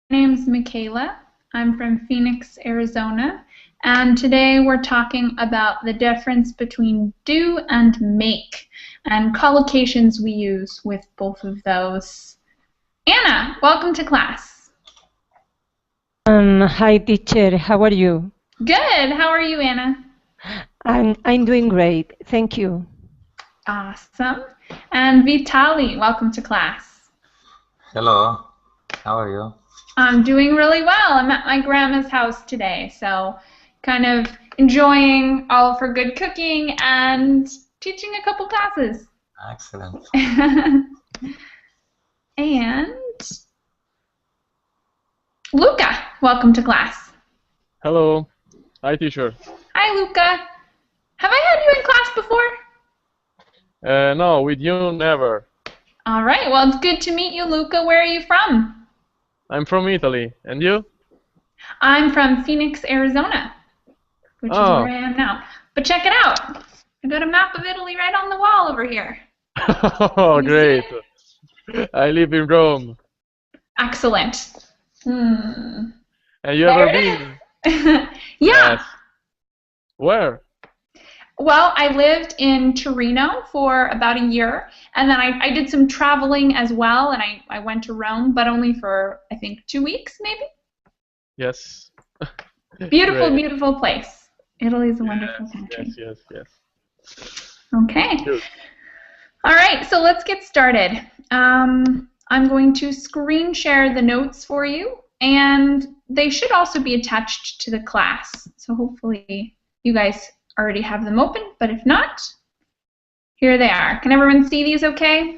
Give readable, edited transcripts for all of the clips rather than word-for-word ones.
name's Michaela. I'm from Phoenix, Arizona, and today we're talking about the difference between do and make and collocations we use with both of those. Anna, welcome to class. Hi, teacher. How are you? Good. How are you, Anna? I'm doing great. Thank you. Awesome. And Vitali, welcome to class. Hello. How are you? I'm doing really well. I'm at my grandma's house today, so kind of enjoying all of her good cooking and teaching a couple classes. Excellent. And Luca, welcome to class. Hello. Hi, teacher. Hi, Luca. Have I had you in class before? No, with you, never. All right. Well, it's good to meet you, Luca. Where are you from? I'm from Italy. And you? I'm from Phoenix, Arizona, which is Oh. where I am now. But check it out. I got a map of Italy right on the wall over here. Oh, You see great. it? I live in Rome. Excellent. And you ever been? Yeah. Yes. Where? Well, I lived in Torino for about a year, and then I did some traveling as well, and I went to Rome, but only for, I think, 2 weeks, maybe? Yes. Beautiful, Great. beautiful place. Italy's a wonderful country. Yes. Okay. Good. All right, so let's get started. I'm going to screen share the notes for you, and they should also be attached to the class. So hopefully you guys already have them open, but if not, here they are. Can everyone see these okay?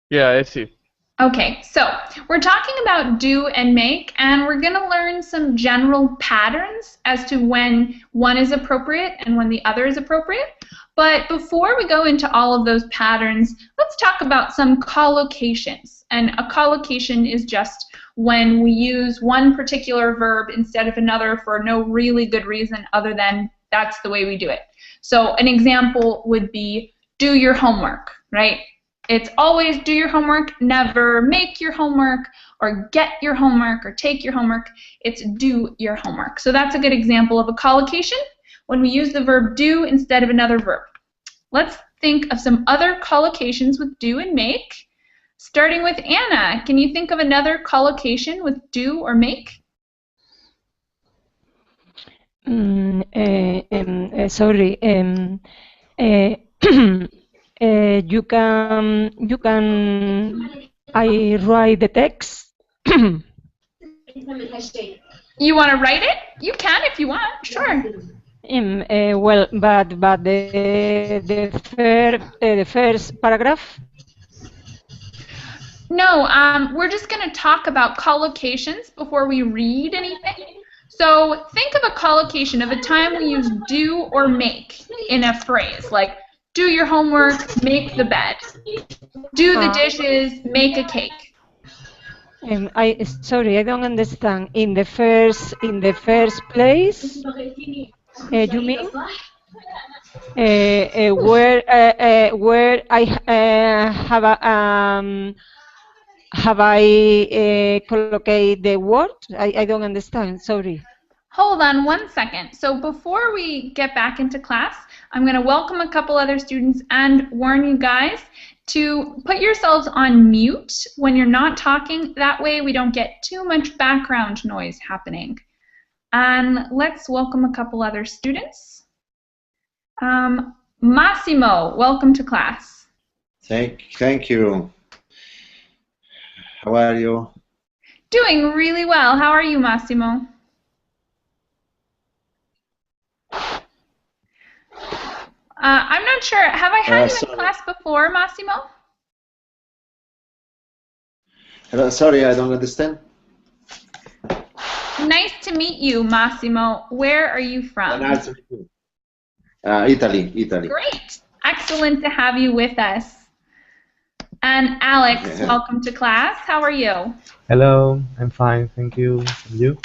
Yeah, I see. Okay, so we're talking about do and make, and we're going to learn some general patterns as to when one is appropriate and when the other is appropriate. But before we go into all of those patterns, let's talk about some collocations. And a collocation is just when we use one particular verb instead of another for no really good reason other than that's the way we do it. So an example would be do your homework, right? It's always do your homework, never make your homework, or get your homework, or take your homework. It's do your homework. So that's a good example of a collocation when we use the verb do instead of another verb. Let's think of some other collocations with do and make. Starting with Anna, can you think of another collocation with do or make? Sorry. You can. I write the text. You want to write it? You can if you want. Sure. Well, but the first paragraph. No, we're just going to talk about collocations before we read anything. So think of a collocation of a time we use do or make in a phrase, like do your homework, make the bed. Do the dishes, make a cake. Sorry, I don't understand. In the first place, you mean? Where I have I collocate the word? I don't understand. Sorry. Hold on one second. So before we get back into class, I'm going to welcome a couple other students and warn you guys to put yourselves on mute when you're not talking. That way we don't get too much background noise happening. And let's welcome a couple other students. Massimo, welcome to class. Thank you. How are you? Doing really well. How are you, Massimo? I'm not sure. Have I had you in class before, Massimo? Sorry, I don't understand. Nice to meet you, Massimo. Where are you from? Nice to meet you. Italy. Great. Excellent to have you with us. And Alex, welcome to class. How are you? Hello, I'm fine, thank you. And you?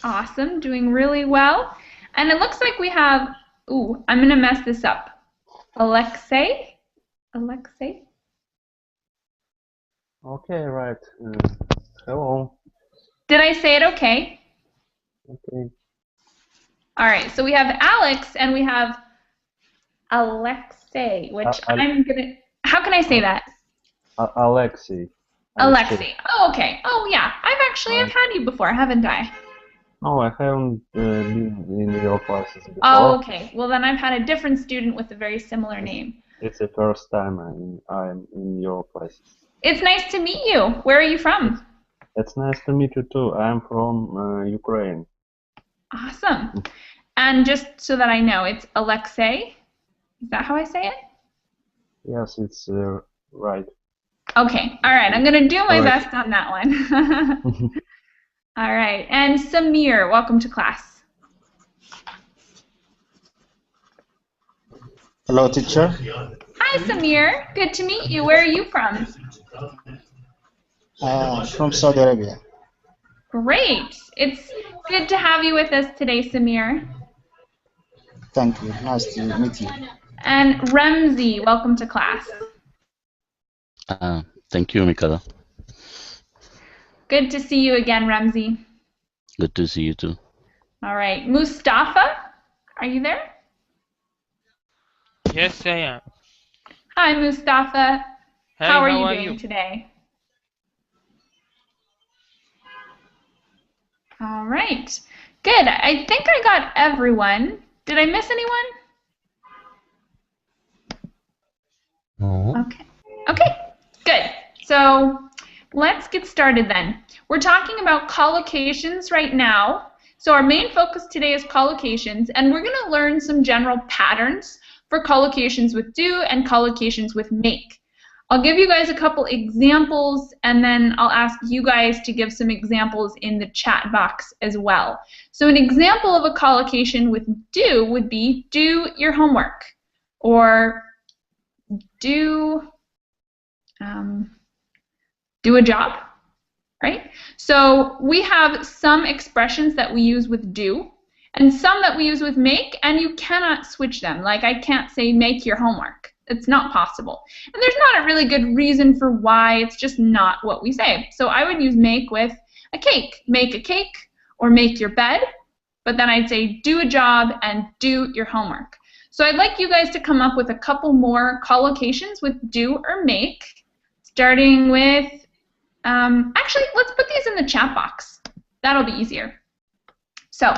Awesome, doing really well. And it looks like we have, ooh, I'm going to mess this up. Alexei? Okay, right. Hello. Did I say it okay? Okay. All right, so we have Alex and we have Alexei, which I'm gonna. How can I say that? Alexei. Alexei. Oh, okay. Oh, yeah. I've had you before, haven't I? No, I haven't been in your classes before. Oh, okay. Well, then I've had a different student with a very similar name. It's the first time I'm in your classes. It's nice to meet you. Where are you from? It's nice to meet you too. I'm from Ukraine. Awesome. And just so that I know, it's Alexei? Is that how I say it? Yes, it's right. Okay. All right. I'm going to do my best on that one. All right. And Samir, welcome to class. Hello, teacher. Hi, Samir. Good to meet you. Where are you from? From Saudi Arabia. Great. It's good to have you with us today, Samir. Thank you. Nice to meet you. And Ramzi, welcome to class. Thank you, Mikala. Good to see you again, Ramzi. Good to see you too. All right. Mustafa, are you there? Yes, I am. Hi, Mustafa. Hey, how are you doing today? All right. Good. I think I got everyone. Did I miss anyone? No. Okay. Okay. Good. So let's get started then. We're talking about collocations right now. So our main focus today is collocations, and we're going to learn some general patterns for collocations with do and collocations with make. I'll give you guys a couple examples, and then I'll ask you guys to give some examples in the chat box as well. So an example of a collocation with do would be do your homework, or do a job, right? So we have some expressions that we use with do, and some that we use with make, and you cannot switch them. Like I can't say make your homework. It's not possible. And there's not a really good reason for why, it's just not what we say. So I would use make with a cake. Make a cake, or make your bed, but then I'd say do a job and do your homework. So I'd like you guys to come up with a couple more collocations with do or make, starting with, actually, let's put these in the chat box. That'll be easier. So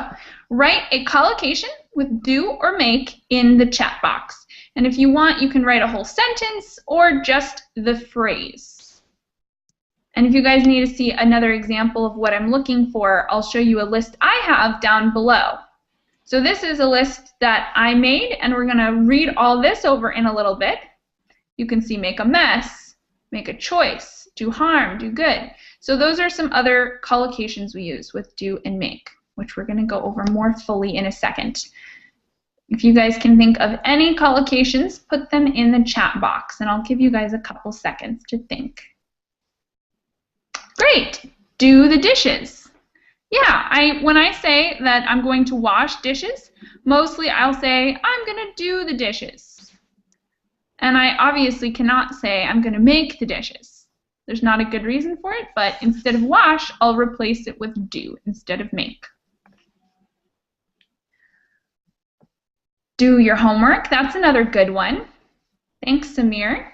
write a collocation with do or make in the chat box. And if you want, you can write a whole sentence or just the phrase. And if you guys need to see another example of what I'm looking for, I'll show you a list I have down below. So this is a list that I made, and we're going to read all this over in a little bit. You can see make a mess, make a choice, do harm, do good. So those are some other collocations we use with do and make, which we're going to go over more fully in a second. If you guys can think of any collocations, put them in the chat box, and I'll give you guys a couple seconds to think. Great. Do the dishes. Yeah, when I say that I'm going to wash dishes, mostly I'll say I'm going to do the dishes. And I obviously cannot say I'm going to make the dishes. There's not a good reason for it, but instead of wash, I'll replace it with do instead of make. Do your homework. That's another good one. Thanks, Samir.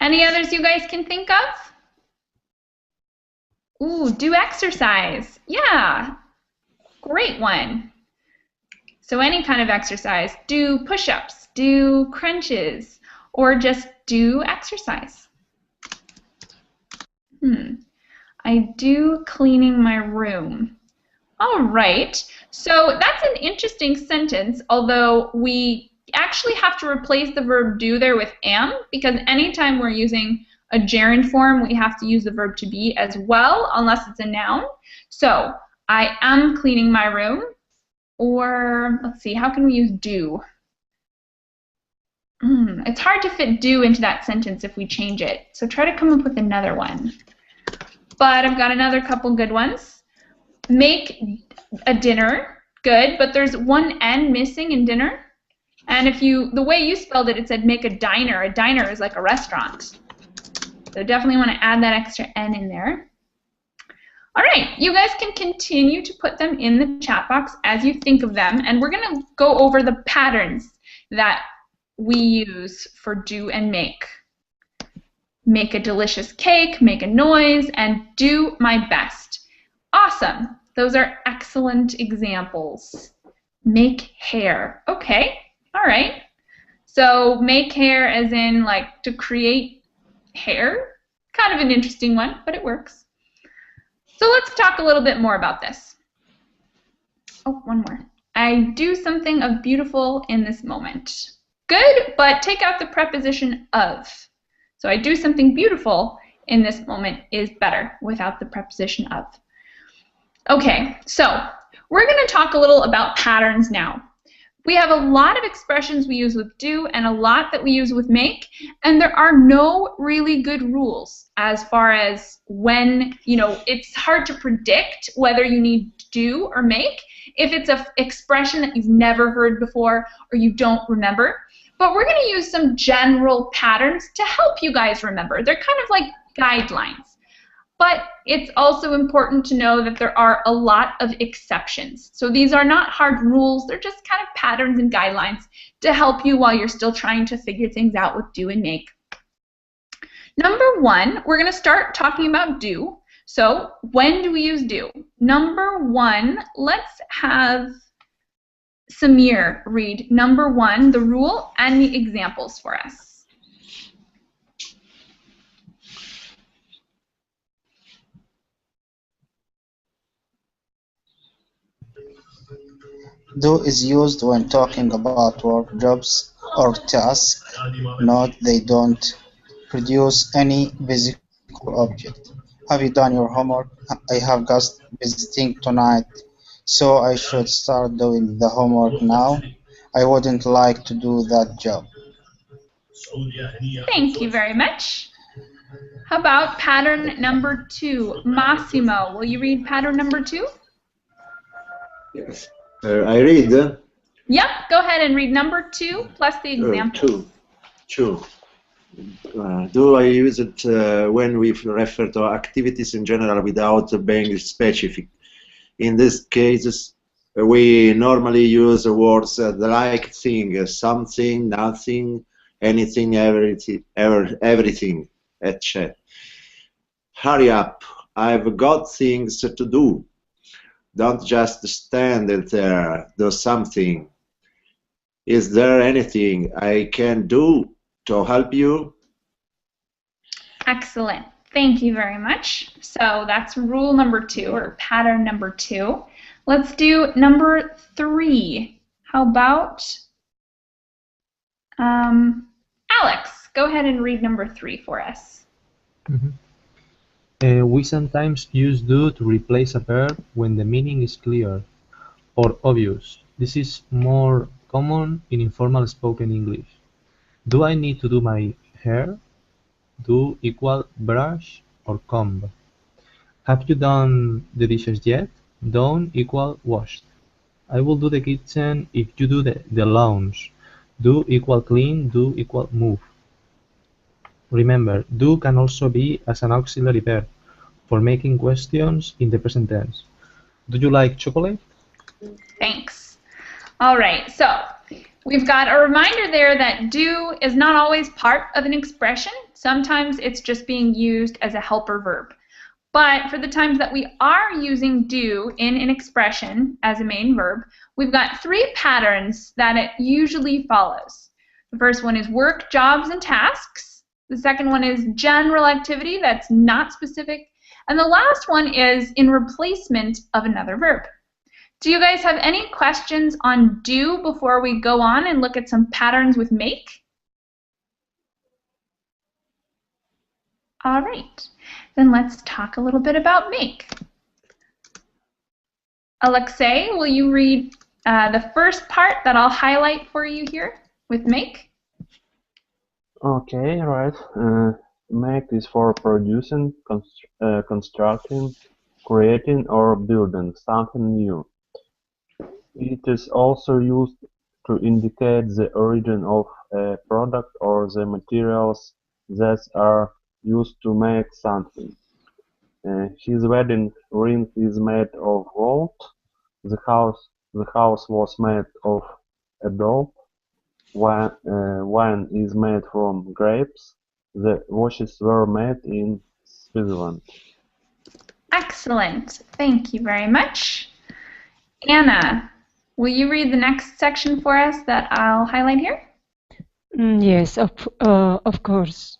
Any others you guys can think of? Ooh, do exercise. Yeah, great one. So any kind of exercise. Do push-ups, do crunches, or just do exercise. I do cleaning my room. All right, so that's an interesting sentence, although we actually have to replace the verb do there with am, because anytime we're using a gerund form, we have to use the verb to be as well, unless it's a noun. So, I am cleaning my room, or let's see, how can we use do? It's hard to fit do into that sentence if we change it, so try to come up with another one. But I've got another couple good ones. Make a dinner, good, but there's one N missing in dinner. And if the way you spelled it, it said make a diner. A diner is like a restaurant. So definitely want to add that extra N in there. All right, you guys can continue to put them in the chat box as you think of them, and we're going to go over the patterns that we use for do and make. Make a delicious cake, make a noise, and do my best. Awesome. Those are excellent examples. Make hair. Okay, all right. So make hair as in like to create hair. Kind of an interesting one, but it works. So let's talk a little bit more about this. Oh, one more. I do something of beautiful in this moment. Good, but take out the preposition of. So I do something beautiful in this moment is better without the preposition of. Okay, so we're going to talk a little about patterns now. We have a lot of expressions we use with do and a lot that we use with make, and there are no really good rules as far as when, it's hard to predict whether you need do or make if it's an expression that you've never heard before or you don't remember. But we're going to use some general patterns to help you guys remember. They're kind of like guidelines. But it's also important to know that there are a lot of exceptions. So these are not hard rules. They're just kind of patterns and guidelines to help you while you're still trying to figure things out with do and make. Number one, we're going to start talking about do. So when do we use do? Number one, let's have Samir read number one, the rule, and the examples for us. Do is used when talking about work, jobs, or tasks. Note they don't produce any physical object. Have you done your homework? I have guest visiting tonight, so I should start doing the homework now. I wouldn't like to do that job. Thank you very much. How about pattern number two? Massimo, will you read pattern number two? Yes. I read. Yep, go ahead and read number two plus the example. Two. Do I use it when we refer to activities in general without being specific? In these cases, we normally use words like thing, something, nothing, anything, everything, etc. Hurry up, I've got things to do. Don't just stand there, do something. Is there anything I can do to help you? Excellent. Thank you very much. So that's rule number two, or pattern number two. Let's do number three. How about Alex? Go ahead and read number three for us. We sometimes use do to replace a verb when the meaning is clear or obvious. This is more common in informal spoken English. Do I need to do my hair? Do equal brush or comb. Have you done the dishes yet? Done equal washed. I will do the kitchen if you do the lounge. Do equal clean, do equal move. Remember, do can also be as an auxiliary verb for making questions in the present tense. Do you like chocolate? Thanks. All right, so we've got a reminder there that do is not always part of an expression. Sometimes it's just being used as a helper verb. But for the times that we are using do in an expression as a main verb, we've got three patterns that it usually follows. The first one is work, jobs, and tasks. The second one is general activity that's not specific. And the last one is in replacement of another verb. Do you guys have any questions on do before we go on and look at some patterns with make? All right, then let's talk a little bit about make. Alexei, will you read the first part that I'll highlight for you here with make? Okay, right. Make is for producing, constructing, creating, or building something new. It is also used to indicate the origin of a product or the materials that are used to make something. His wedding ring is made of gold. The house was made of adobe. Wine is made from grapes. The watches were made in Switzerland. Excellent. Thank you very much. Anna, will you read the next section for us that I'll highlight here? Yes, of course.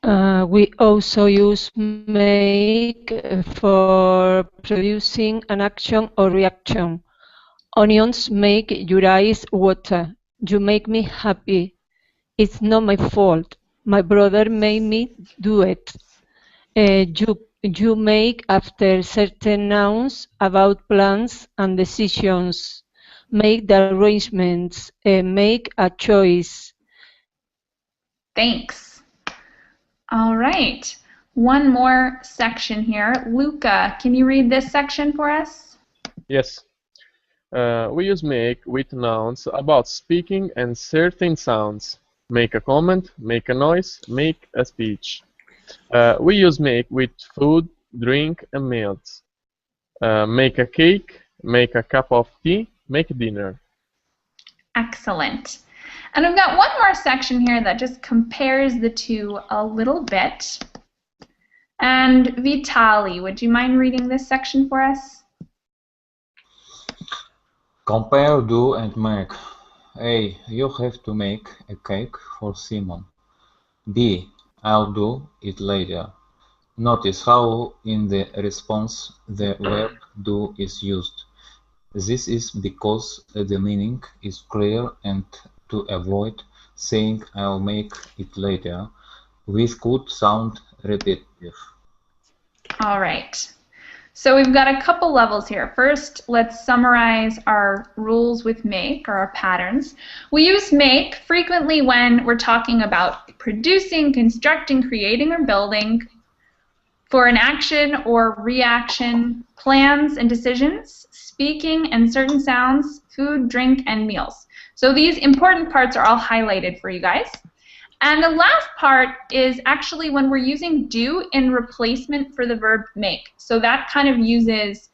We also use make for producing an action or reaction. Onions make your eyes water. You make me happy. It's not my fault. My brother made me do it. You make after certain nouns about plans and decisions. Make the arrangements. Make a choice. Thanks. All right. One more section here. Luca, can you read this section for us? Yes. We use make with nouns about speaking and certain sounds. Make a comment, make a noise, make a speech. We use make with food, drink, and meals. Make a cake, make a cup of tea, make a dinner. Excellent. And I've got one more section here that just compares the two a little bit. And Vitali, would you mind reading this section for us? Compare do and make. A. You have to make a cake for Simon. B. I'll do it later. Notice how in the response the verb do is used. This is because the meaning is clear and to avoid saying I'll make it later, which could sound repetitive. All right. So we've got a couple levels here. First, let's summarize our rules with make, or our patterns. We use make frequently when we're talking about producing, constructing, creating, or building, for an action or reaction, plans and decisions, speaking and certain sounds, food, drink, and meals. So these important parts are all highlighted for you guys. And the last part is actually when we're using do in replacement for the verb make. So that kind of uses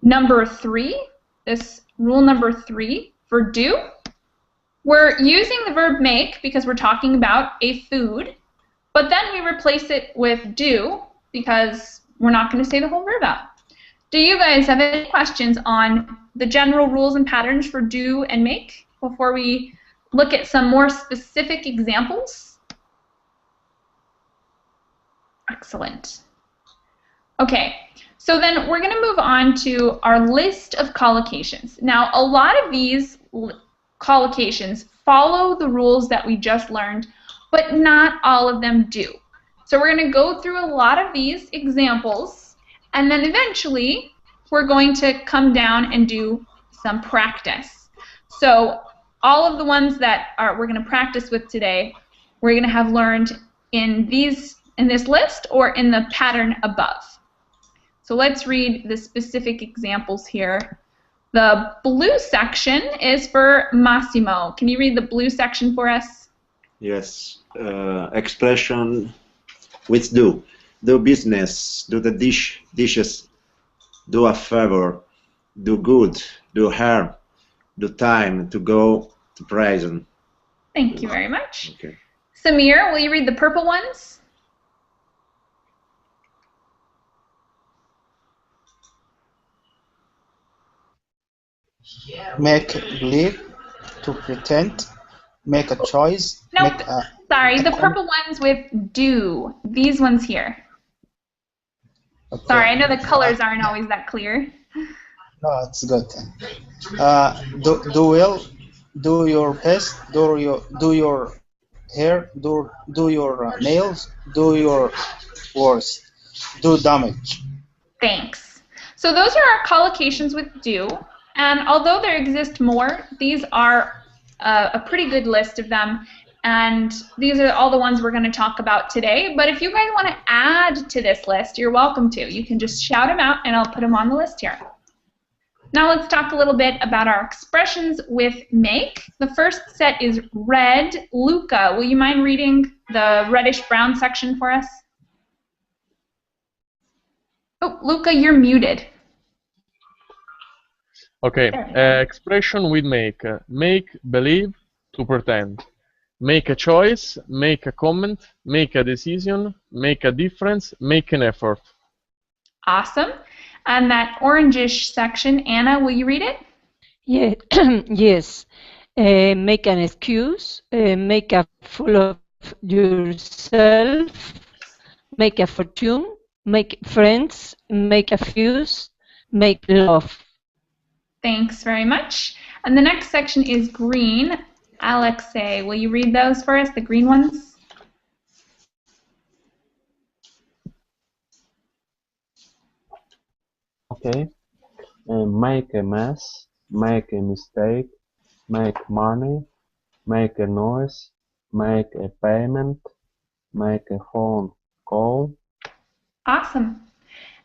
number 3, this rule number 3 for do. We're using the verb make because we're talking about a food, but then we replace it with do because we're not going to say the whole verb out. Do you guys have any questions on the general rules and patterns for do and make before we look at some more specific examples? Excellent. Okay, so then we're going to move on to our list of collocations. Now, a lot of these collocations follow the rules that we just learned, but not all of them do. So we're going to go through a lot of these examples, and then eventually we're going to come down and do some practice. So all of the ones that we're going to practice with today, we're going to have learned in this list or in the pattern above. So let's read the specific examples here. The blue section is for Massimo. Can you read the blue section for us? Yes. Expression with do. Do business, do the dishes, do a favor, do good, do harm, do time, to go, to prison. Thank you very much. Okay. Samir, will you read the purple ones? Make believe, to pretend, make a choice, Nope. make a... Sorry, the purple ones with do. These ones here. Okay. Sorry, I know the colors aren't always that clear. No, it's good. Do well, do your best, do your hair, do your nails, do your worst, do damage. Thanks. So those are our collocations with do, and although there exist more, these are a pretty good list of them, and these are all the ones we're going to talk about today. But if you guys want to add to this list, you're welcome to. You can just shout them out, and I'll put them on the list here. Now let's talk a little bit about our expressions with make. The first set is red. Luca, will you mind reading the reddish-brown section for us? Oh, Luca, you're muted. Okay, expression with make. Make believe, to pretend. Make a choice, make a comment, make a decision, make a difference, make an effort. Awesome. And that orangish section, Anna, will you read it? Yeah, yes. Make an excuse, make a fool of yourself, make a fortune, make friends, make a fuse, make love. Thanks very much. And the next section is green. Alexei, will you read those for us, the green ones? Okay. Make a mess, make a mistake, make money, make a noise, make a payment, make a phone call. Awesome.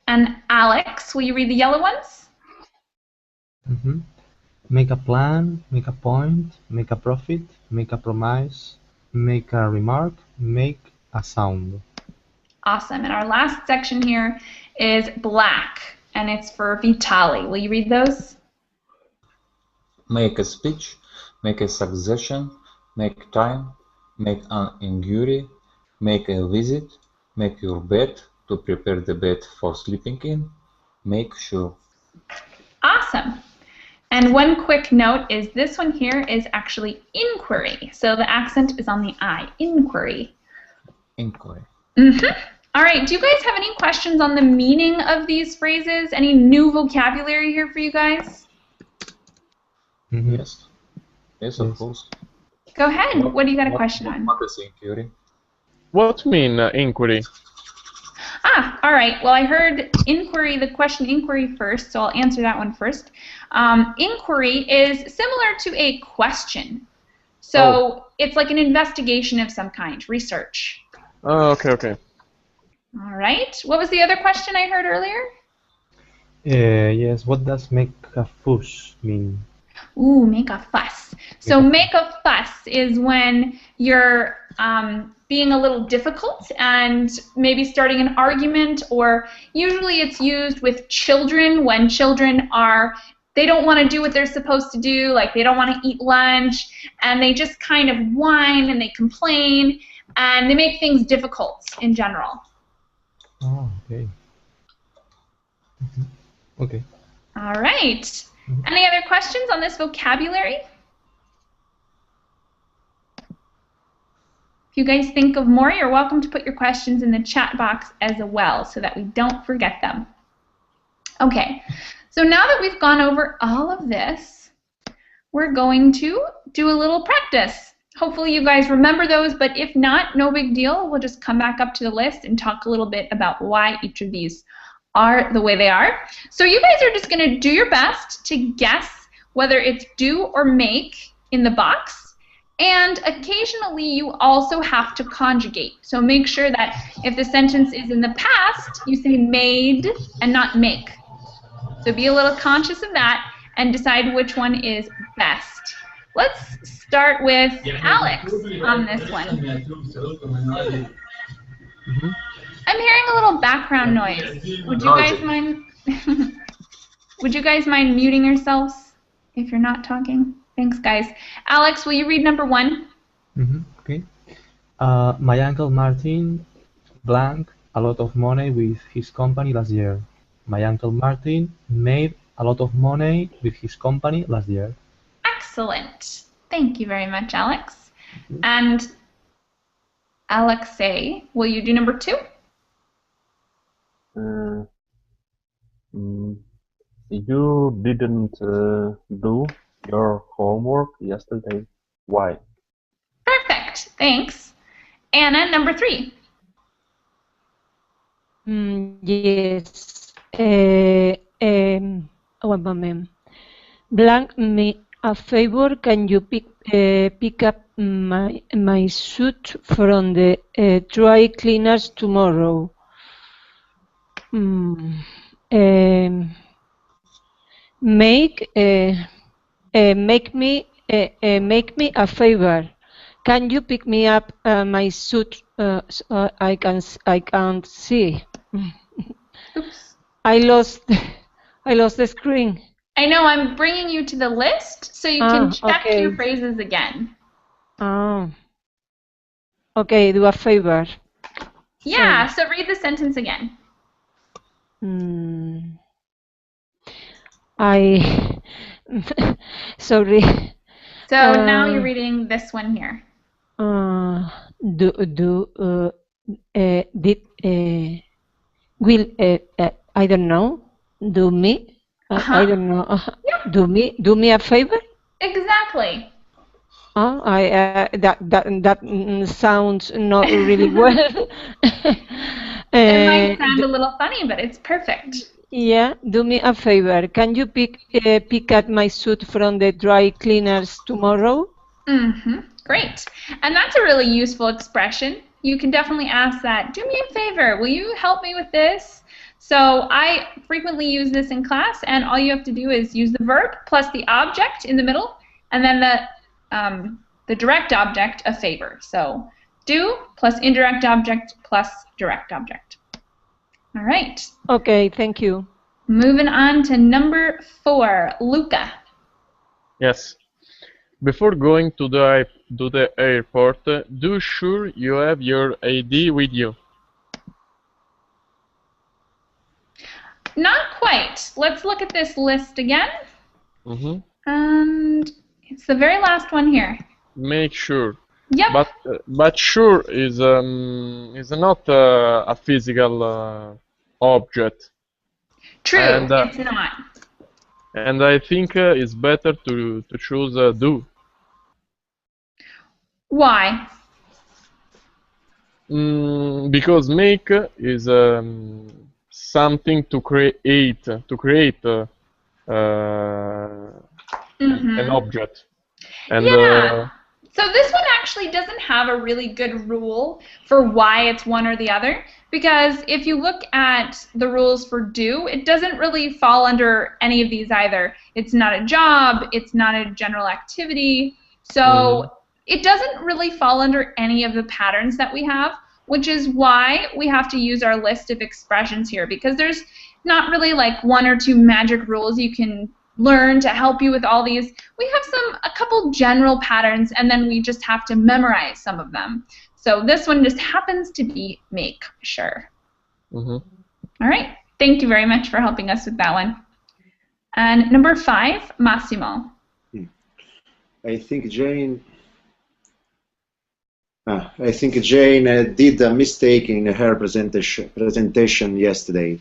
And Alex, will you read the yellow ones? Mm-hmm. Make a plan, make a point, make a profit, make a promise, make a remark, make a sound. Awesome. And our last section here is black, and it's for Vitali. Will you read those? Make a speech, make a suggestion, make time, make an inquiry, make a visit, make your bed to prepare the bed for sleeping in, make sure. Awesome. And one quick note is this one here is actually inquiry. So the accent is on the I, inquiry. Inquiry. Mm-hmm. All right, do you guys have any questions on the meaning of these phrases? Any new vocabulary here for you guys? Mm-hmm. Yes. Yes, of course. Go ahead. What do you got a question on? What is inquiry? What mean inquiry? Ah, all right. Well, I heard inquiry, the question inquiry first, so I'll answer that one first. Inquiry is similar to a question. So it's like an investigation of some kind, research. Oh, okay, okay. All right. What was the other question I heard earlier? Yes, what does make a fuss mean? Ooh, make a fuss. So make a fuss is when you're being a little difficult and maybe starting an argument, or usually it's used with children when children they don't want to do what they're supposed to do, like they don't want to eat lunch, and they just kind of whine and they complain, and they make things difficult in general. Oh, okay. Mm-hmm. Okay. All right. Mm-hmm. Any other questions on this vocabulary? If you guys think of more, you're welcome to put your questions in the chat box as well so that we don't forget them. Okay, so now that we've gone over all of this, we're going to do a little practice. Hopefully you guys remember those, but if not, no big deal. We'll just come back up to the list and talk a little bit about why each of these are the way they are. So you guys are just going to do your best to guess whether it's do or make in the box. And occasionally you also have to conjugate. So make sure that if the sentence is in the past, you say made and not make. So be a little conscious of that and decide which one is best. Let's start with Alex on this one. Mm-hmm. I'm hearing a little background noise. Would you guys mind? Would you guys mind muting yourselves if you're not talking? Thanks, guys. Alex, will you read number 1? Mm-hmm. Okay. My uncle Martin blank a lot of money with his company last year. My uncle Martin made a lot of money with his company last year. Excellent. Thank you very much, Alex. And Alexei, will you do number 2? You didn't do your homework yesterday. Why? Perfect. Thanks. Anna, number 3. Yes. One moment. Blank me a favor. Can you pick up my suit from the dry cleaners tomorrow? make me a favor. Can you pick me up my suit? So I can't see. Oops. I lost the screen. I know, I'm bringing you to the list so you can check okay. your phrases again. Okay, do a favor. Yeah, so read the sentence again. Sorry. So now you're reading this one here. I don't know. Do me? I don't know. Yep. Do me a favor? Exactly. Oh, that sounds not really well. It might sound a little funny, but it's perfect. Yeah, do me a favor. Can you pick up my suit from the dry cleaners tomorrow? Great. And that's a really useful expression. You can definitely ask that. Do me a favor. Will you help me with this? So I frequently use this in class, and all you have to do is use the verb plus the object in the middle, and then the direct object, a favor. So do plus indirect object plus direct object. All right. Okay, thank you. Moving on to number 4, Luca. Yes. Before going to the airport, do sure you have your ID with you. Not quite. Let's look at this list again. And it's the very last one here. Make sure. Yep. But sure is not a physical object. True, and, it's not. And I think it's better to choose do. Why? Because make is something to create an object. And, yeah. So this one actually doesn't have a really good rule for why it's one or the other, because if you look at the rules for do, it doesn't really fall under any of these either. It's not a job, it's not a general activity, so it doesn't really fall under any of the patterns that we have, which is why we have to use our list of expressions here, because there's not really like 1 or 2 magic rules you can learn to help you with all these. We have a couple general patterns, and then we just have to memorize some of them. So this one just happens to be make sure. All right. Thank you very much for helping us with that one. And number 5, Massimo. I think Jane did a mistake in her presentation yesterday.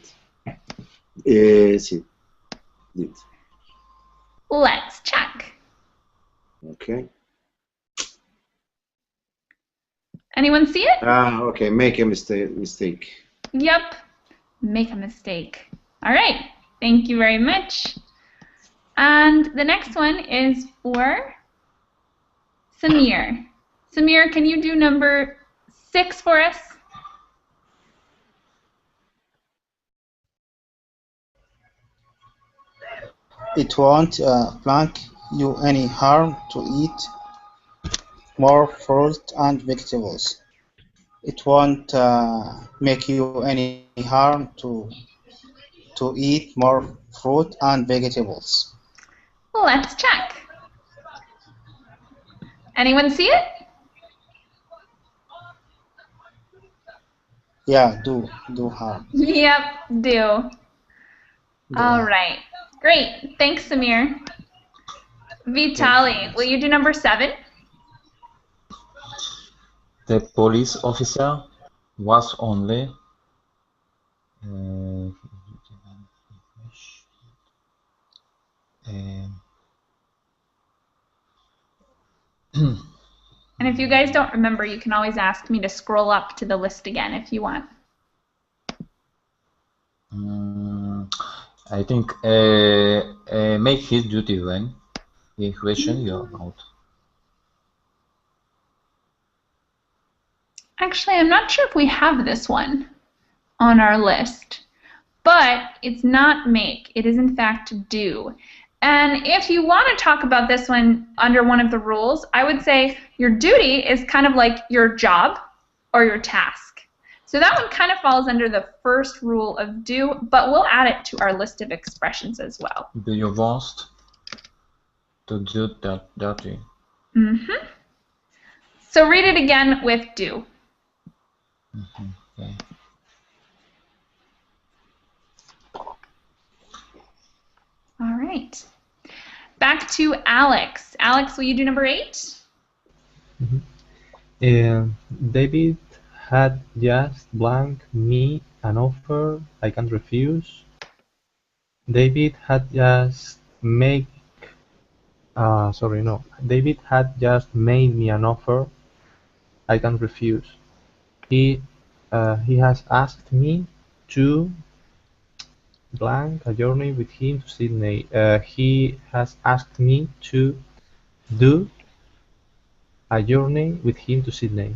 Sì, did. Let's check. Okay. Anyone see it? Okay, make a mistake. Yep, make a mistake. All right, thank you very much. And the next one is for Samir. Samir, can you do number 6 for us? It won't blank you any harm to eat more fruit and vegetables. It won't make you any harm to eat more fruit and vegetables. Let's check. Anyone see it? Yeah, do harm. Yep, do. All right. Great. Thanks, Samir. Vitali, will you do number 7? The police officer was only and if you guys don't remember, you can always ask me to scroll up to the list again if you want. I think make his duty when he question you about. Actually, I'm not sure if we have this one on our list. but it's not make. It is, in fact, do. And if you want to talk about this one under one of the rules, I would say your duty is kind of like your job or your task. So that one kind of falls under the first rule of do, but we'll add it to our list of expressions as well. Do you want to do that duty? Mm-hmm. So read it again with do. Mm-hmm. Okay. All right. Back to Alex. Alex, will you do number 8? David had just blank me an offer I can't refuse. David had just David had just made me an offer I can't refuse. He has asked me to blank a journey with him to Sydney. He has asked me to do a journey with him to Sydney.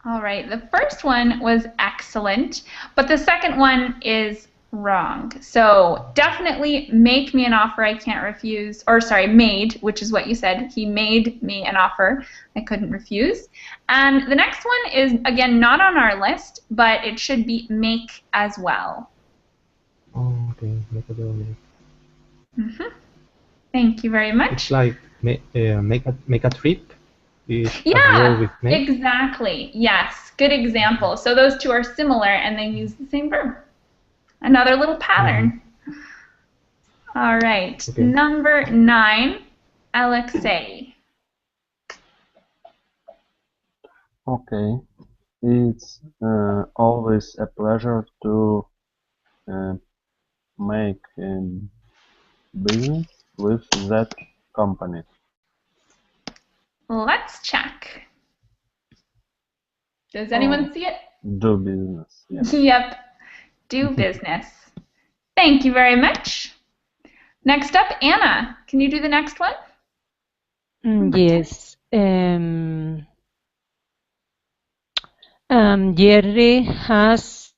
All right. The first one was excellent, but the second one is wrong. So definitely make me an offer I can't refuse. Or sorry, made, which is what you said. He made me an offer I couldn't refuse. And the next one is, again, not on our list, but it should be make as well. Oh, okay. Make a journey. Mm-hmm. Thank you very much. It's like make a trip. Yeah, exactly. Yes, good example. So those two are similar, and they use the same verb. Another little pattern. All right, okay. Number 9, Alexei. Okay, it's always a pleasure to make business with that company. Let's check. Does anyone see it? Do business. Yes. Yep. Do business. Thank you very much. Next up, Anna. Can you do the next one? Yes. Jerry has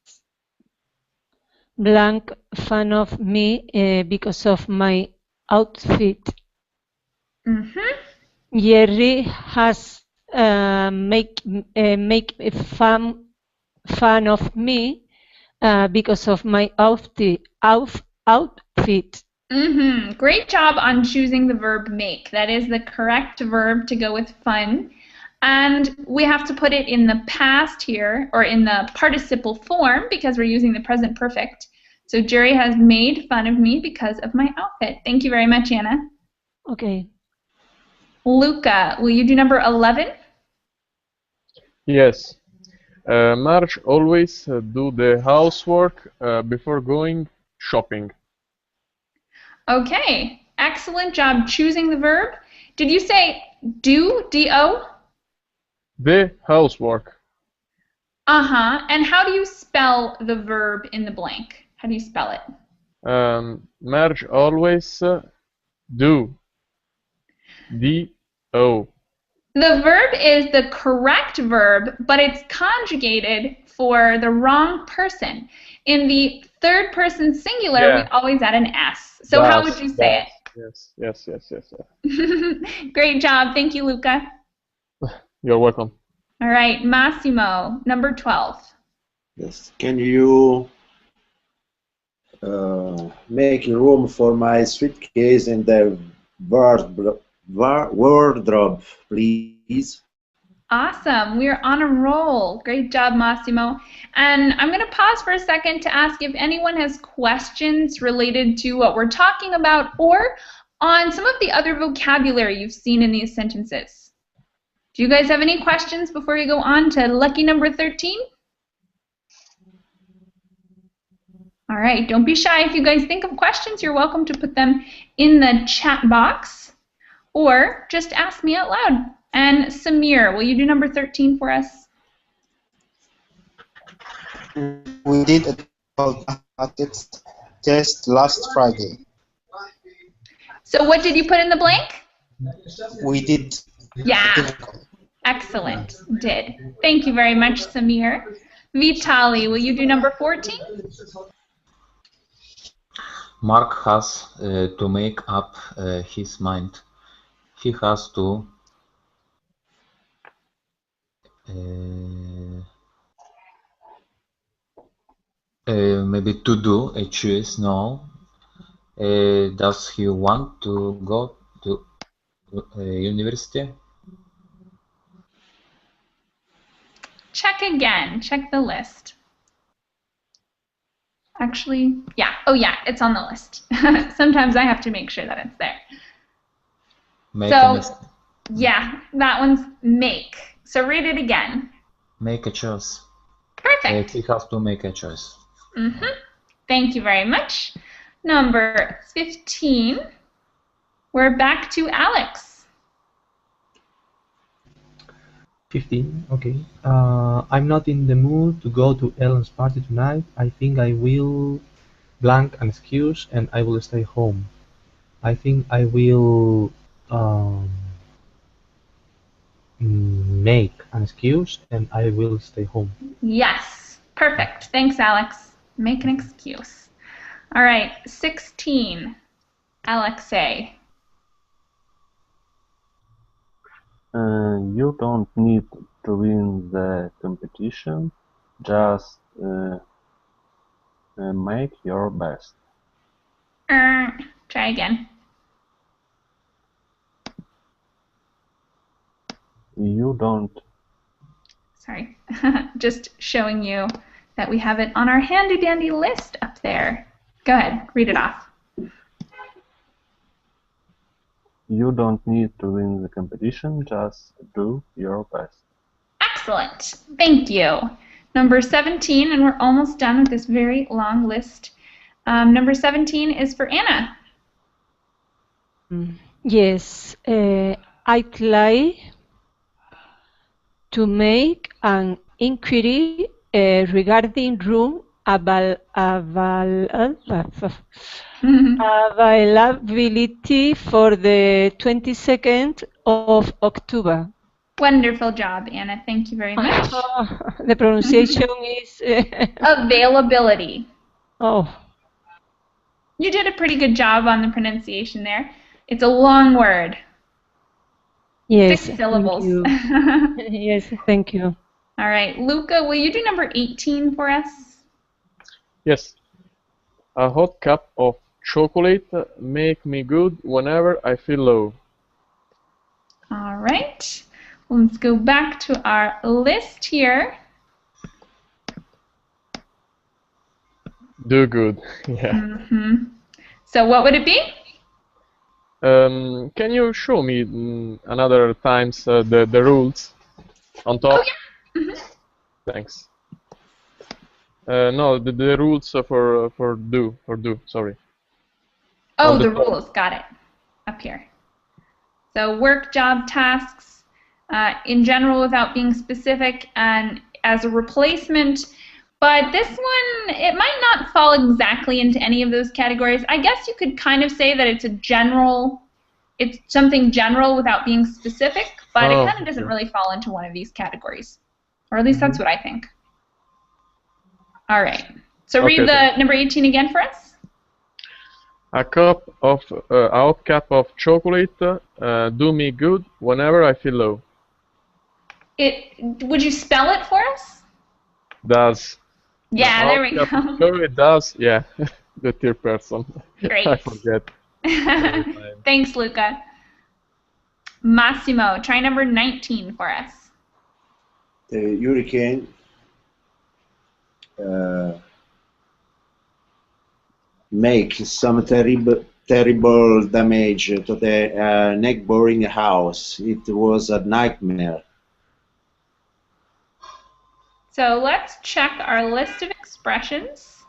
blank fan of me because of my outfit. Mm-hmm. Jerry has make a fan of me because of my outfit. Mm-hmm. Great job on choosing the verb make. That is the correct verb to go with fun. And we have to put it in the past here, or in the participle form, because we're using the present perfect. So Jerry has made fun of me because of my outfit. Thank you very much, Anna. Okay. Luca, will you do number 11? Yes. Marge always do the housework before going shopping. Okay. Excellent job choosing the verb. Did you say do, D-O? The housework. Uh-huh. And how do you spell the verb in the blank? How do you spell it? Marge always do. D-O. The verb is the correct verb, but it's conjugated for the wrong person. In the third person singular, we always add an S. So how would you say it? Yes. Great job. Thank you, Luca. You're welcome. All right, Massimo, number 12. Yes. Can you make room for my suitcase in the wardrobe, please? Awesome. We're on a roll. Great job, Massimo. And I'm going to pause for a second to ask if anyone has questions related to what we're talking about or on some of the other vocabulary you've seen in these sentences. Do you guys have any questions before we go on to lucky number 13? All right, don't be shy. If you guys think of questions, you're welcome to put them in the chat box or just ask me out loud. And Samir, will you do number 13 for us? We did a mathematics test last Friday. So what did you put in the blank? We did. Yeah. Excellent. Did. Thank you very much, Samir. Vitali, will you do number 14? Mark has to make up his mind. He has to maybe to do a choice now. Does he want to go to university? Check again. Check the list. Actually, yeah. Oh, yeah, it's on the list. Sometimes I have to make sure that it's there. Make yeah, that one's make. So read it again. make a choice. Perfect. He has to make a choice. Thank you very much. Number 15. We're back to Alex. 15, okay. I'm not in the mood to go to Ellen's party tonight. I think I will blank an excuse and I will stay home. I think I will make an excuse and I will stay home. Yes, perfect. Thanks, Alex. Make an excuse. All right, 16. Alexei. You don't need to win the competition, just make your best. Try again. You don't. Sorry, just showing you that we have it on our handy dandy list up there. Go ahead, read it off. You don't need to win the competition, just do your best. Excellent. Thank you. Number 17, and we're almost done with this very long list. Number 17 is for Anna. Yes, I'd like to make an inquiry regarding room availability for the 22nd of October. Wonderful job, Anna. Thank you very much. The pronunciation is... Availability. Oh. You did a pretty good job on the pronunciation there. It's a long word. Yes. 6 syllables. Thank you. Yes, thank you. All right. Luca, will you do number 18 for us? Yes. A hot cup of chocolate make me good whenever I feel low. All right. Let's go back to our list here. Do good. Yeah. So what would it be? Can you show me another times the rules on top? Oh, yeah. Thanks. No, the rules for do, sorry. Oh, the rules. Got it. Up here. So work, job, tasks, in general without being specific, and as a replacement. But this one, it might not fall exactly into any of those categories. I guess you could kind of say that it's a general, it's something general without being specific, but it kind of doesn't really fall into one of these categories. Or at least that's what I think. All right. So read the number 18 again for us. A hot cup of chocolate do me good whenever I feel low. Would you spell it for us? Does. Yeah, there we go. Sure, it does. Yeah, the third person. Great. I forget. Thanks, Luca. Massimo, try number 19 for us. The hurricane make some terrible damage to the neighboring house. It was a nightmare. So let's check our list of expressions.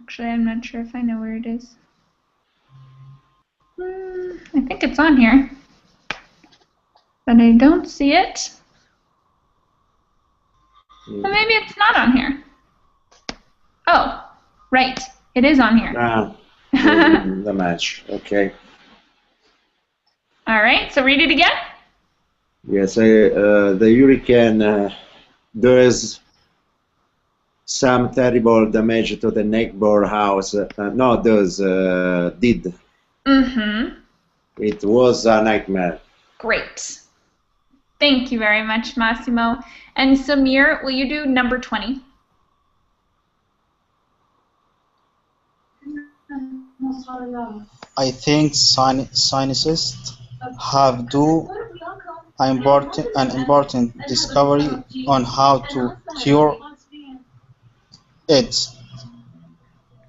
Actually, I'm not sure if I know where it is. I think it's on here, but I don't see it. Well, maybe it's not on here. Oh, right. It is on here. The match. Okay. All right. So read it again. Yes, the hurricane does some terrible damage to the neighbor house. No, those did. Mm-hmm. It was a nightmare. Great. Thank you very much, Massimo. And Samir, will you do number 20? I think scientists have do an important discovery on how to cure AIDS.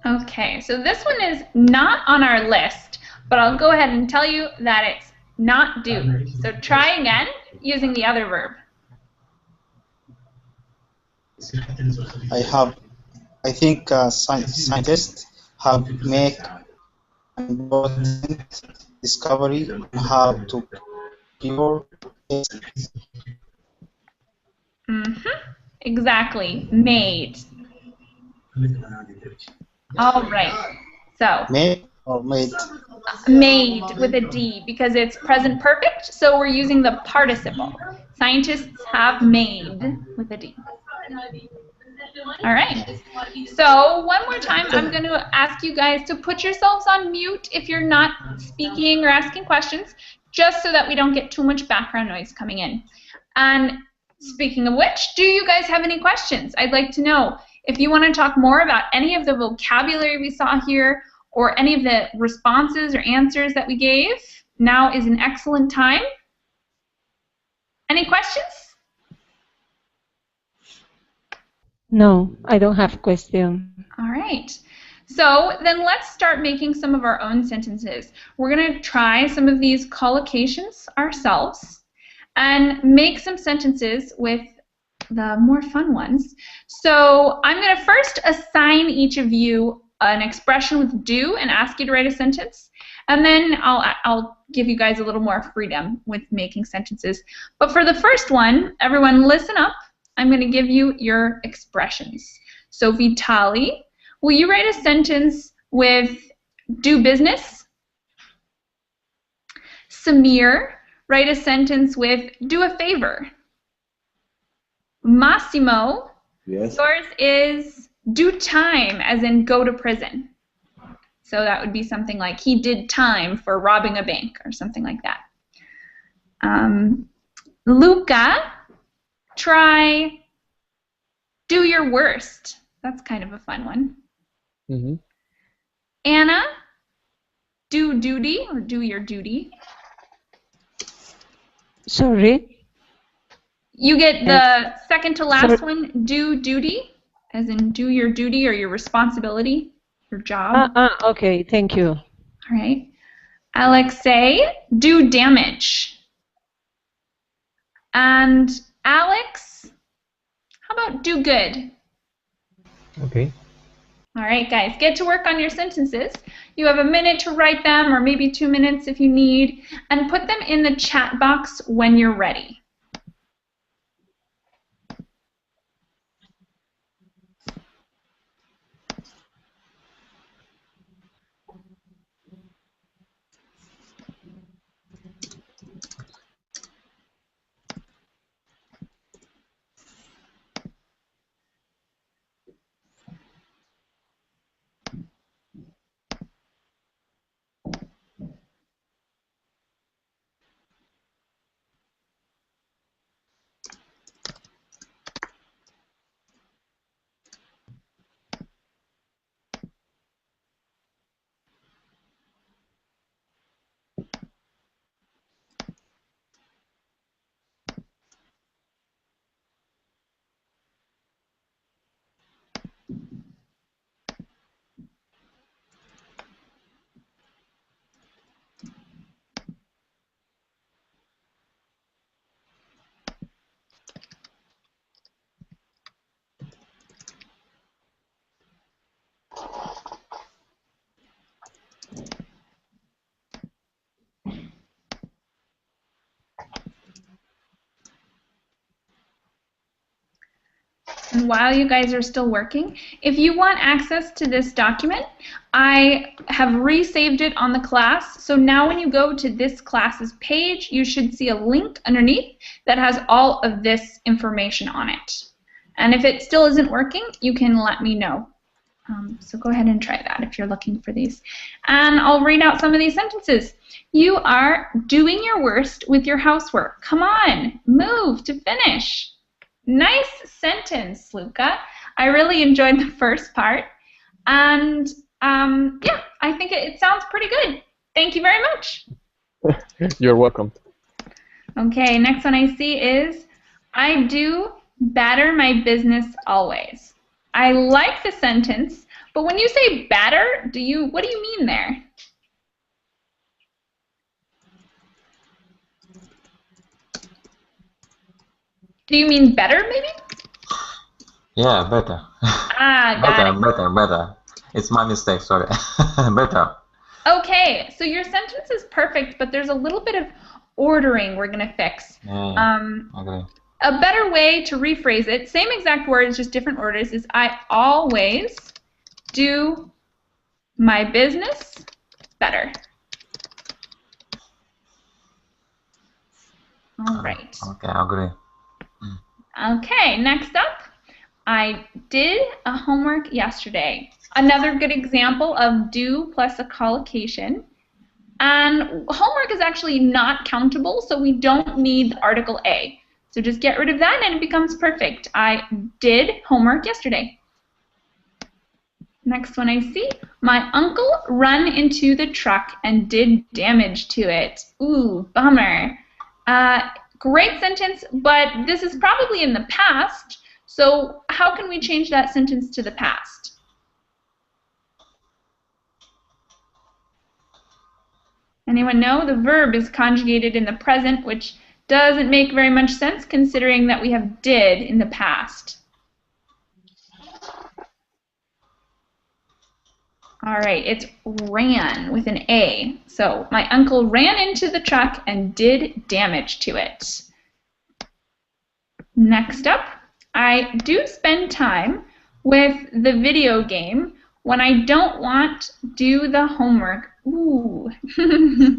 Okay, so this one is not on our list, but I'll go ahead and tell you that it's not do. So try again using the other verb. I think scientists have made an important discovery on how to cure AIDS. Mm-hmm. Exactly. Made. All right. So Made or made? made with a D because it's present perfect, so we're using the participle. Scientists have made with a D. All right. So one more time, I'm going to ask you guys to put yourselves on mute if you're not speaking or asking questions, just so that we don't get too much background noise coming in. And speaking of which, do you guys have any questions? I'd like to know if you want to talk more about any of the vocabulary we saw here or any of the responses or answers that we gave. Now is an excellent time. Any questions? No, I don't have question. All right. So then let's start making some of our own sentences. We're going to try some of these collocations ourselves and make some sentences with the more fun ones. So I'm going to first assign each of you an expression with do and ask you to write a sentence. And then I'll give you guys a little more freedom with making sentences. But for the first one, everyone listen up. I'm going to give you your expressions. So Vitali, will you write a sentence with do business? Samir, write a sentence with do a favor. Massimo, Yes. yours is do time, as in go to prison. So that would be something like he did time for robbing a bank or something like that. Luca, try do your worst. That's kind of a fun one. Mm-hmm. Anna, do duty or do your duty. Sorry? You get the second to last Sorry. one, do duty, as in do your duty or your responsibility, your job. Okay, thank you. All right. Alexei, do damage. And Alex, how about do good? Okay. All right, guys, get to work on your sentences. You have a minute to write them, or maybe 2 minutes if you need, and put them in the chat box when you're ready. And while you guys are still working, if you want access to this document, I have resaved it on the class. So now when you go to this class's page, you should see a link underneath that has all of this information on it. And if it still isn't working, you can let me know. So go ahead and try that if you're looking for these. And I'll read out some of these sentences. You are doing your worst with your housework. Come on, move to finish. Nice sentence, Luca. I really enjoyed the first part. And yeah, I think it sounds pretty good. Thank you very much. You're welcome. Okay, next one I see is, I do better my business always. I like the sentence, but when you say better, what do you mean there? Do you mean better, maybe? Yeah, better. Ah, got it. Better. It's my mistake, sorry. Better. Okay, so your sentence is perfect, but there's a little bit of ordering we're going to fix. Okay. A better way to rephrase it, same exact words, just different orders, is I always do my business better. All right. Okay, I agree. Okay, next up, I did a homework yesterday. Another good example of do plus a collocation. And homework is actually not countable, so we don't need the article A. So just get rid of that and it becomes perfect. I did homework yesterday. Next one I see, my uncle run into the truck and did damage to it. Ooh, bummer. Great sentence, but this is probably in the past, so how can we change that sentence to the past? Anyone know? The verb is conjugated in the present, which doesn't make very much sense considering that we have did in the past. All right, it's ran with an A. So my uncle ran into the truck and did damage to it. Next up, I do spend time with the video game when I don't want to do the homework. Ooh, a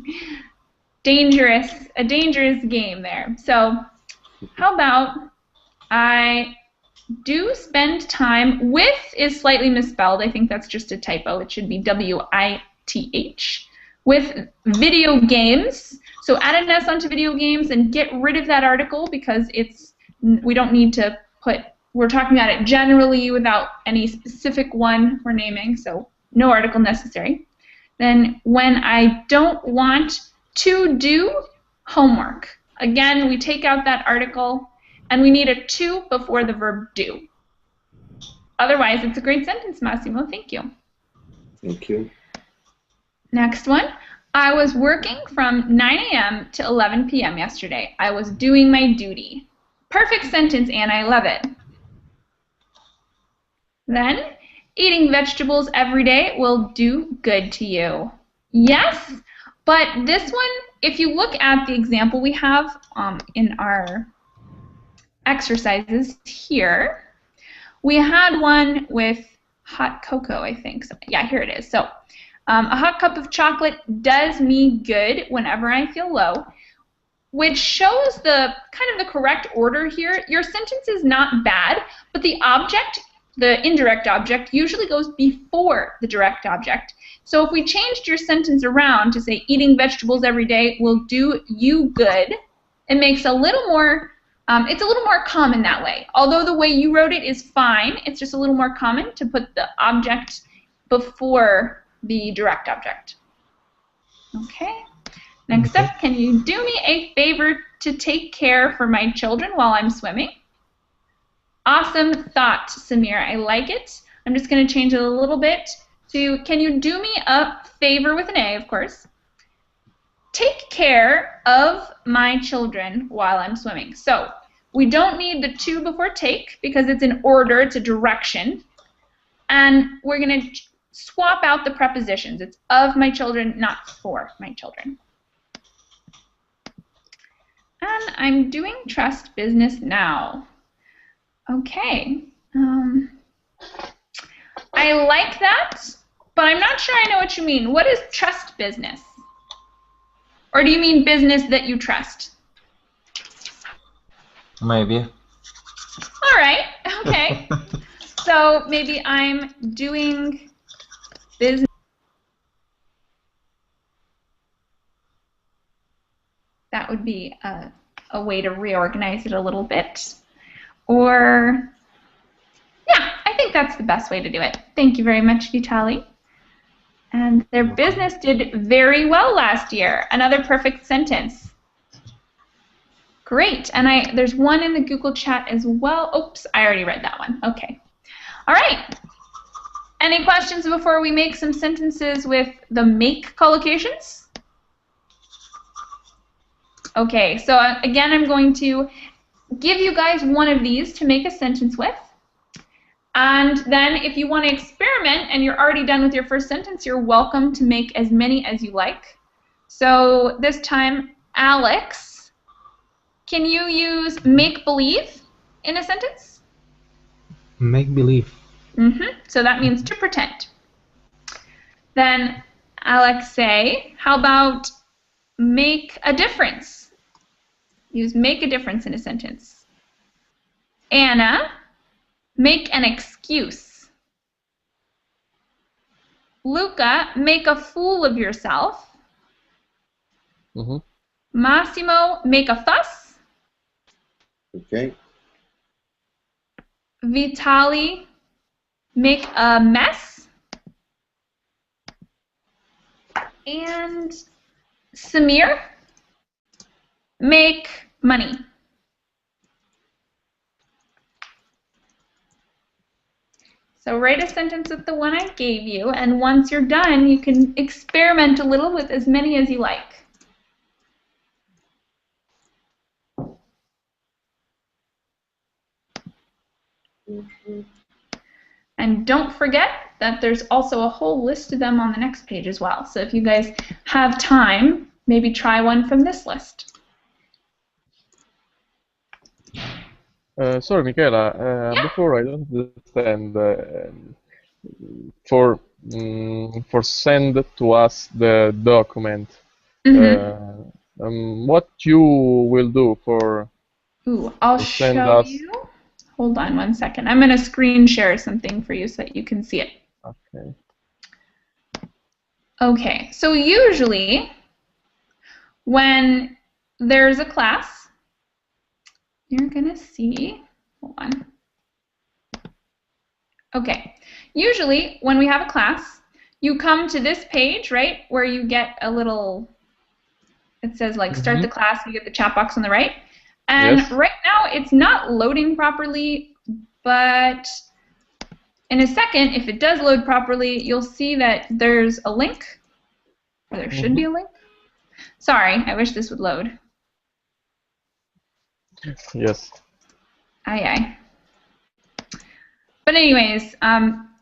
dangerous game there. So how about I do spend time with is slightly misspelled. I think that's just a typo. It should be W-I-T-H. With video games. So add an S onto video games and get rid of that article because we don't need to put, we're talking about it generally without any specific one we're naming, so no article necessary. Then when I don't want to do homework, again, we take out that article and we need a to before the verb do. Otherwise, it's a great sentence, Massimo. Thank you. Thank you. Next one. I was working from 9 a.m. to 11 p.m. yesterday. I was doing my duty. Perfect sentence, Anna. I love it. Then, eating vegetables every day will do good to you. Yes, but this one, if you look at the example we have in our exercises here, we had one with hot cocoa, I think. So, yeah, here it is. So, a hot cup of chocolate does me good whenever I feel low, which shows the kind of the correct order here. Your sentence is not bad, but the object, the indirect object, usually goes before the direct object. So if we changed your sentence around to say eating vegetables every day will do you good, it makes a little more, it's a little more common that way. Although the way you wrote it is fine, it's just a little more common to put the object before the direct object. Okay. Next up, can you do me a favor to take care for my children while I'm swimming? Awesome thought, Samir. I like it. I'm just going to change it a little bit to, can you do me a favor with an A, of course? Take care of my children while I'm swimming. So we don't need the to before take because it's an order, it's a direction. And we're going to swap out the prepositions. It's of my children, not for my children. And I'm doing trust business now. Okay. I like that, but I'm not sure I know what you mean. What is trust business? Or do you mean business that you trust? Maybe. All right. Okay. So maybe I'm doing business. That would be a way to reorganize it a little bit. Or, yeah, I think that's the best way to do it. Thank you very much, Vitaly. And their business did very well last year. Another perfect sentence. Great. And there's one in the Google chat as well. Oops, I already read that one. Okay. All right. Any questions before we make some sentences with the make collocations? Okay, so again, I'm going to give you guys one of these to make a sentence with. And then if you want to experiment and you're already done with your first sentence, you're welcome to make as many as you like. So this time, Alex, can you use make-believe in a sentence? Make-believe. So that means to pretend. Then Alexei, how about make a difference? Use make a difference in a sentence. Anna, make an excuse. Luca, make a fool of yourself. Massimo, make a fuss. Okay. Vitaly, make a mess. And Samir, make money. So write a sentence with the one I gave you, and once you're done, you can experiment a little with as many as you like. And don't forget that there's also a whole list of them on the next page as well. So if you guys have time, maybe try one from this list. Sorry, Michaela. Before I don't understand. For send to us the document. What you will do for? I'll show you. Hold on one second. I'm going to screen share something for you so that you can see it. Okay. Okay. So usually, when there's a class, you're going to see. Hold on. Okay. Usually, when we have a class, you come to this page, right, where you get a little, it says like start the class, you get the chat box on the right. And right now, it's not loading properly, but in a second, if it does load properly, you'll see that there's a link, or there should be a link. Sorry, I wish this would load. Yes. Aye. But anyways,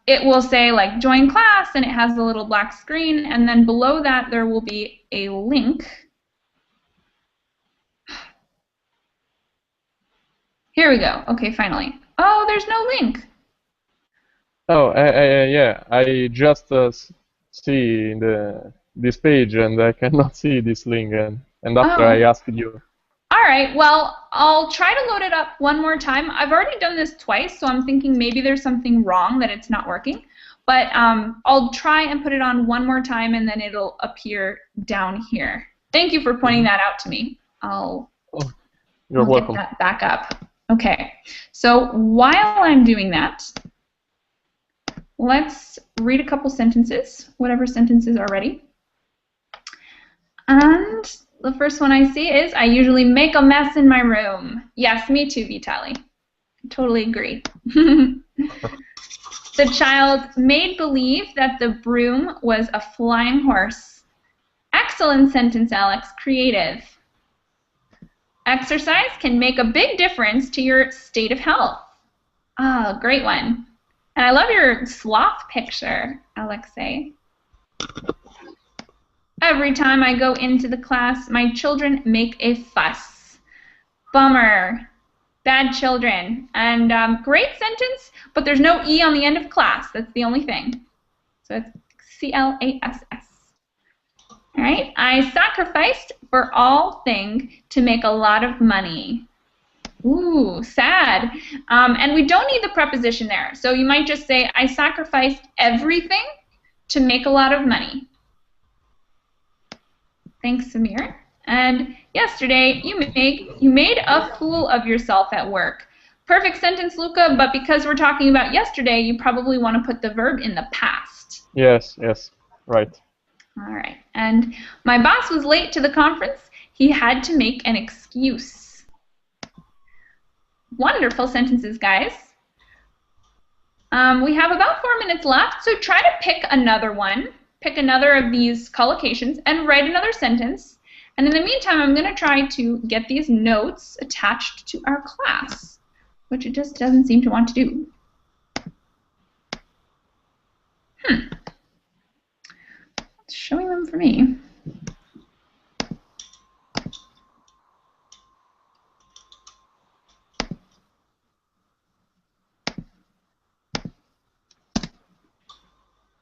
it will say like join class, and it has the little black screen, and then below that there will be a link. Here we go. Okay, finally. Oh, there's no link. Oh, yeah. I just see this page, and I cannot see this link, and after I asked you. All right. Well, I'll try to load it up one more time. I've already done this twice, so I'm thinking maybe there's something wrong that it's not working. But I'll try and put it on one more time, and then it'll appear down here. Thank you for pointing that out to me. I'll welcome. Get that back up. Okay, so while I'm doing that, let's read a couple sentences, whatever sentences are ready. And the first one I see is, I usually make a mess in my room. Yes, me too, Vitaly. Totally agree. The child made believe that the broom was a flying horse. Excellent sentence, Alex. Creative. Exercise can make a big difference to your state of health. Ah, great one. And I love your sloth picture, Alexei. Every time I go into the class, my children make a fuss. Bummer. Bad children. And great sentence, but there's no E on the end of class. That's the only thing. So it's C-L-A-S-S. All right, I sacrificed for all things to make a lot of money. Ooh, sad. And we don't need the preposition there. So you might just say, I sacrificed everything to make a lot of money. Thanks, Samir. And yesterday, you made a fool of yourself at work. Perfect sentence, Luca, but because we're talking about yesterday, you probably want to put the verb in the past. Yes, yes, right. All right. And my boss was late to the conference. He had to make an excuse. Wonderful sentences, guys. We have about 4 minutes left, so try to pick another one. Pick another of these collocations and write another sentence. And in the meantime, I'm going to try to get these notes attached to our class, which it just doesn't seem to want to do. It's showing them for me.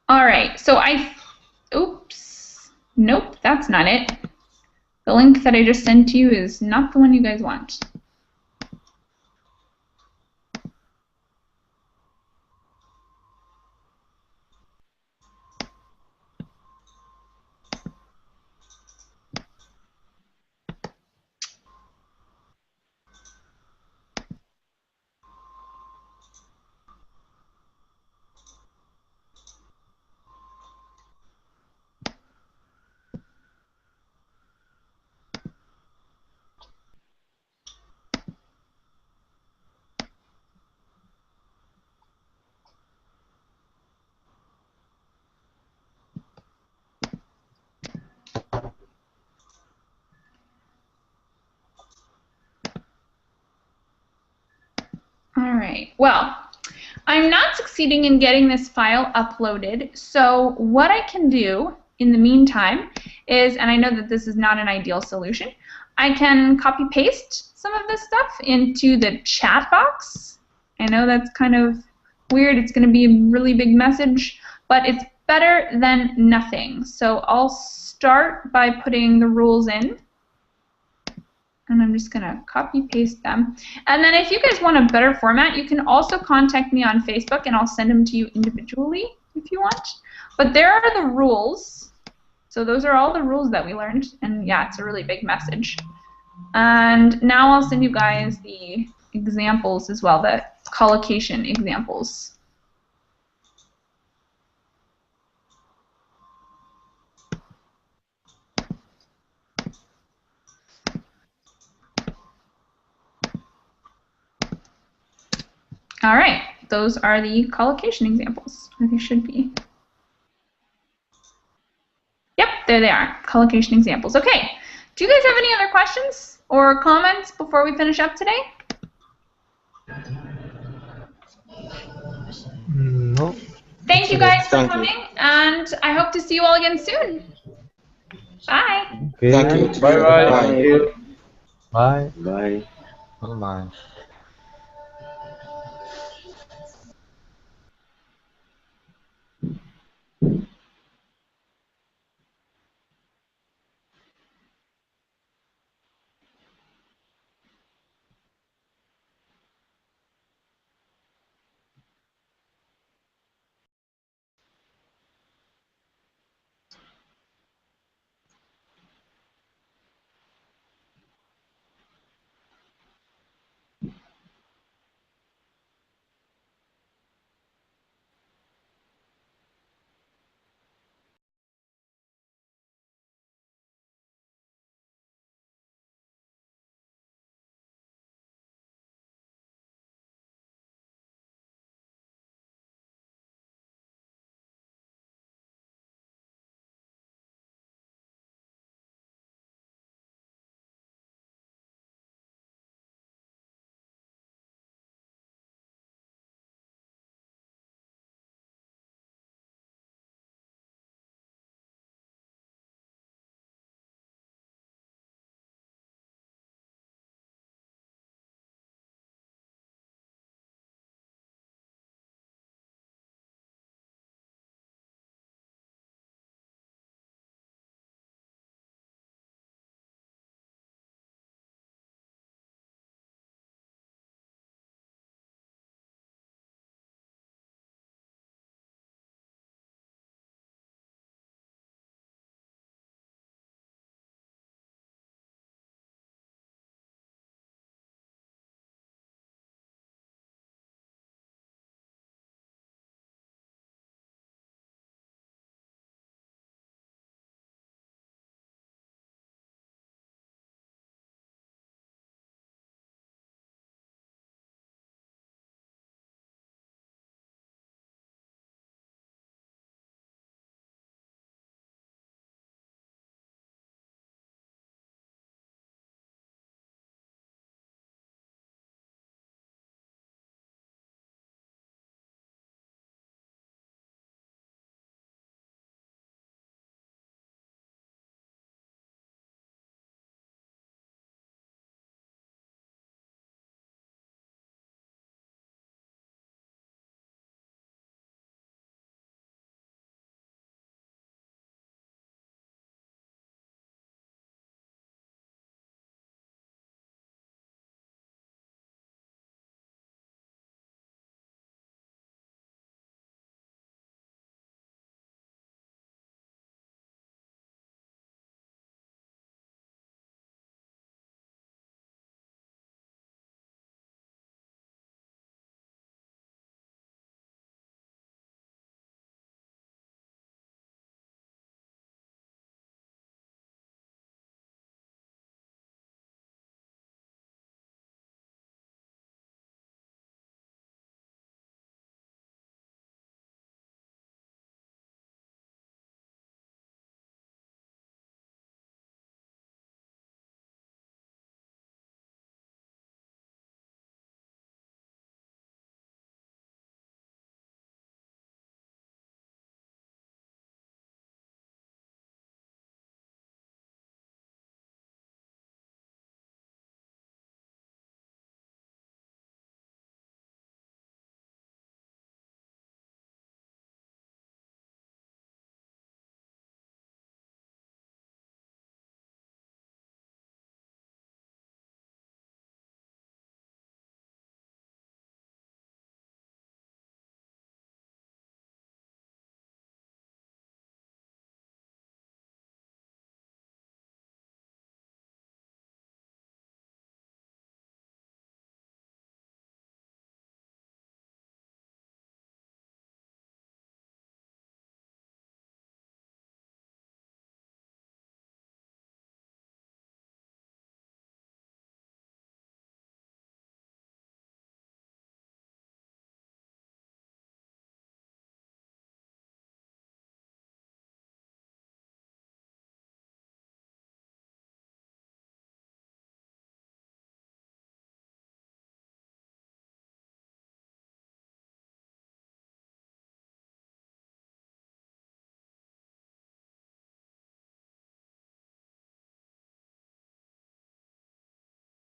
All right, so oops, nope, that's not it. The link that I just sent to you is not the one you guys want. All right, well, I'm not succeeding in getting this file uploaded, so what I can do in the meantime is, and I know that this is not an ideal solution, I can copy-paste some of this stuff into the chat box. I know that's kind of weird, it's going to be a really big message, but it's better than nothing. So I'll start by putting the rules in. And I'm just going to copy-paste them. And then if you guys want a better format, you can also contact me on Facebook, and I'll send them to you individually if you want. But there are the rules. So those are all the rules that we learned. And yeah, it's a really big message. And now I'll send you guys the examples as well, the collocation examples. All right, those are the collocation examples, or they should be. Yep, there they are, collocation examples. Okay, do you guys have any other questions or comments before we finish up today? No. Thank you guys for coming, and I hope to see you all again soon. Bye. Okay. Thank you. Bye-bye. Bye. Bye. Bye. Bye.